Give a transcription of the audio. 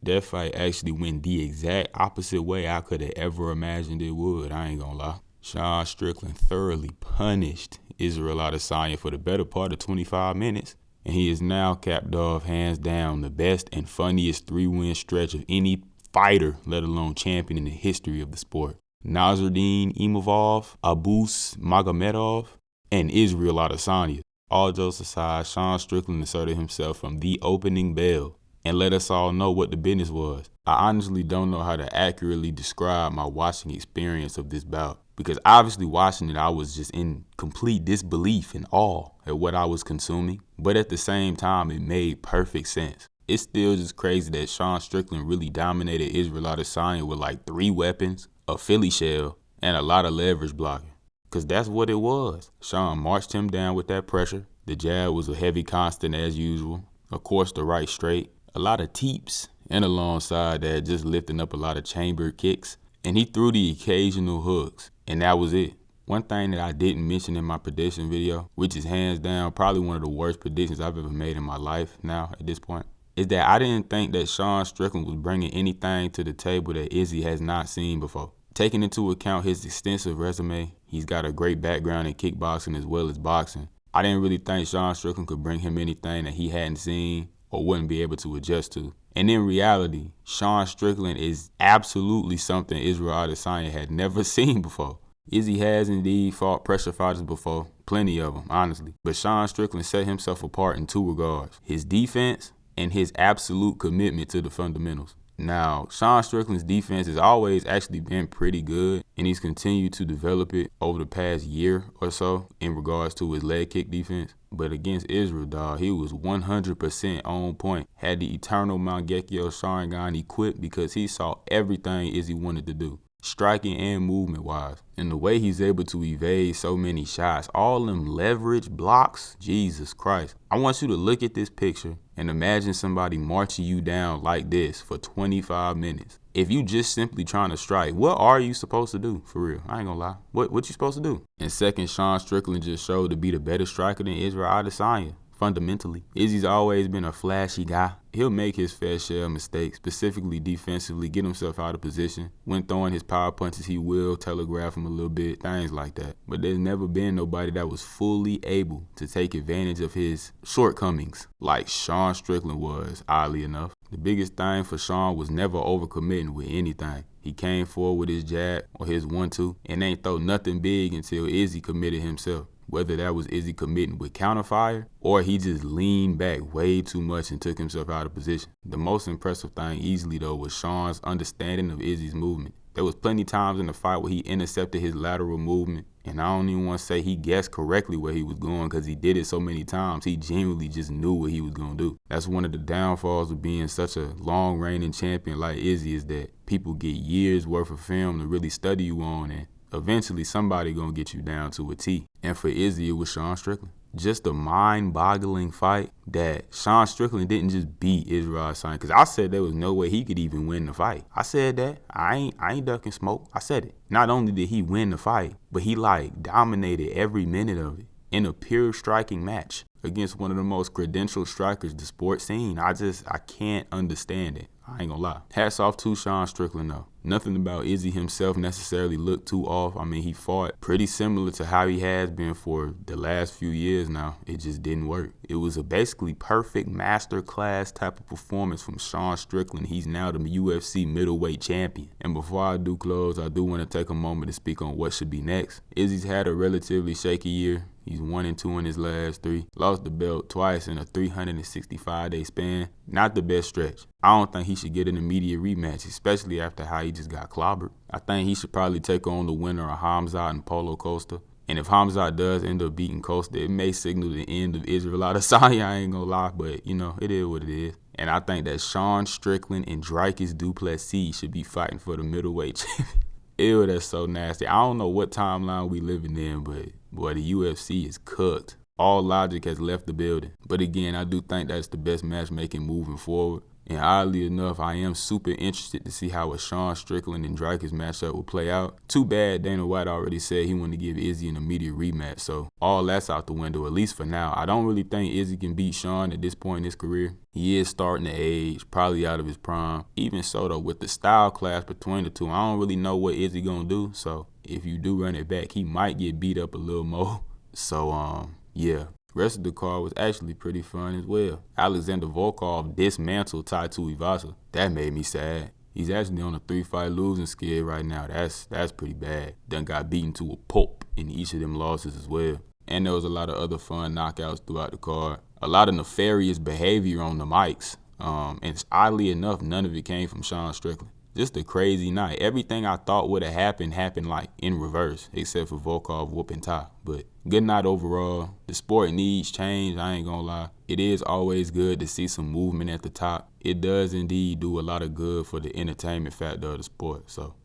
That fight actually went the exact opposite way I could have ever imagined it would, I ain't gonna lie. Sean Strickland thoroughly punished Israel Adesanya for the better part of 25 minutes, and he is now capped off hands down the best and funniest 3-win stretch of any fighter, let alone champion, in the history of the sport. Nasruddin Imavov, Abus Magomedov, and Israel Adesanya. All jokes aside, Sean Strickland asserted himself from the opening bell and let us all know what the business was. I honestly don't know how to accurately describe my watching experience of this bout, because obviously watching it, I was just in complete disbelief and awe at what I was consuming, but at the same time, it made perfect sense. It's still just crazy that Sean Strickland really dominated Israel Adesanya with like 3 weapons, a Philly shell, and a lot of leverage blocking. Because that's what it was. Sean marched him down with that pressure. The jab was a heavy constant as usual. Of course, the right straight. A lot of teeps, and alongside that, just lifting up a lot of chambered kicks. And he threw the occasional hooks, and that was it. One thing that I didn't mention in my prediction video, which is hands down probably one of the worst predictions I've ever made in my life now at this point, is that I didn't think that Sean Strickland was bringing anything to the table that Izzy has not seen before. Taking into account his extensive resume, he's got a great background in kickboxing as well as boxing. I didn't really think Sean Strickland could bring him anything that he hadn't seen or wouldn't be able to adjust to. And in reality, Sean Strickland is absolutely something Israel Adesanya had never seen before. Izzy has indeed fought pressure fighters before, plenty of them, honestly. But Sean Strickland set himself apart in 2 regards: his defense and his absolute commitment to the fundamentals. Now, Sean Strickland's defense has always actually been pretty good, and he's continued to develop it over the past year or so in regards to his leg kick defense. But against Israel, dog, he was 100% on point. Had the eternal Mangekyo Sharingan equipped because he saw everything Izzy wanted to do, striking and movement-wise. And the way he's able to evade so many shots, all them leverage blocks, Jesus Christ. I want you to look at this picture and imagine somebody marching you down like this for 25 minutes. If you just simply trying to strike, what are you supposed to do, for real? I ain't gonna lie. What you supposed to do? And second, Sean Strickland just showed to be the better striker than Israel Adesanya. Fundamentally, Izzy's always been a flashy guy. He'll make his fair share of mistakes, specifically defensively, get himself out of position. When throwing his power punches, he will telegraph him a little bit, things like that. But there's never been nobody that was fully able to take advantage of his shortcomings like Sean Strickland was, oddly enough. The biggest thing for Sean was never overcommitting with anything. He came forward with his jab or his 1-2 and ain't throw nothing big until Izzy committed himself. Whether that was Izzy committing with counterfire or he just leaned back way too much and took himself out of position. The most impressive thing easily though was Sean's understanding of Izzy's movement. There was plenty times in the fight where he intercepted his lateral movement, and I don't even want to say he guessed correctly where he was going because he did it so many times. He genuinely just knew what he was going to do. That's one of the downfalls of being such a long reigning champion like Izzy, is that people get years worth of film to really study you on, and eventually somebody gonna get you down to a T. And for Izzy, it was Sean Strickland. Just a mind-boggling fight that Sean Strickland didn't just beat Israel Adesanya, because I said there was no way he could even win the fight. I said that. I ain't ducking smoke. I said it. Not only did he win the fight, but he dominated every minute of it in a pure striking match against one of the most credentialed strikers the sport seen. I can't understand it. I ain't gonna lie. Hats off to Sean Strickland though. Nothing about Izzy himself necessarily looked too off. I mean, he fought pretty similar to how he has been for the last few years now. It just didn't work. It was a basically perfect masterclass type of performance from Sean Strickland. He's now the UFC middleweight champion. And before I do close, I do want to take a moment to speak on what should be next. Izzy's had a relatively shaky year. He's 1-2 in his last 3. Lost the belt twice in a 365-day span. Not the best stretch. I don't think he should get an immediate rematch, especially after how he just got clobbered. I think he should probably take on the winner of Hamzat and Paulo Costa. And if Hamzat does end up beating Costa, it may signal the end of Israel Adesanya. I ain't gonna lie, but it is what it is. And I think that Sean Strickland and Dricus du Plessis should be fighting for the middleweight champion. Ew, that's so nasty. I don't know what timeline we living in, but boy, the UFC is cooked. All logic has left the building. But again, I do think that's the best matchmaking moving forward. And oddly enough, I am super interested to see how a Sean Strickland and Dricus matchup will play out. Too bad Dana White already said he wanted to give Izzy an immediate rematch, so all that's out the window, at least for now. I don't really think Izzy can beat Sean at this point in his career. He is starting to age, probably out of his prime. Even so, though, with the style clash between the two, I don't really know what Izzy gonna do, so if you do run it back, he might get beat up a little more. So, yeah. Rest of the card was actually pretty fun as well. Alexander Volkov dismantled Tai Tuivasa. That made me sad. He's actually on a 3-fight losing skid right now. That's pretty bad. Done got beaten to a pulp in each of them losses as well. And there was a lot of other fun knockouts throughout the card. A lot of nefarious behavior on the mics. And oddly enough, none of it came from Sean Strickland. Just a crazy night. Everything I thought would have happened like in reverse, except for Volkov whooping Tai. But good night overall. The sport needs change, I ain't gonna lie. It is always good to see some movement at the top. It does indeed do a lot of good for the entertainment factor of the sport. So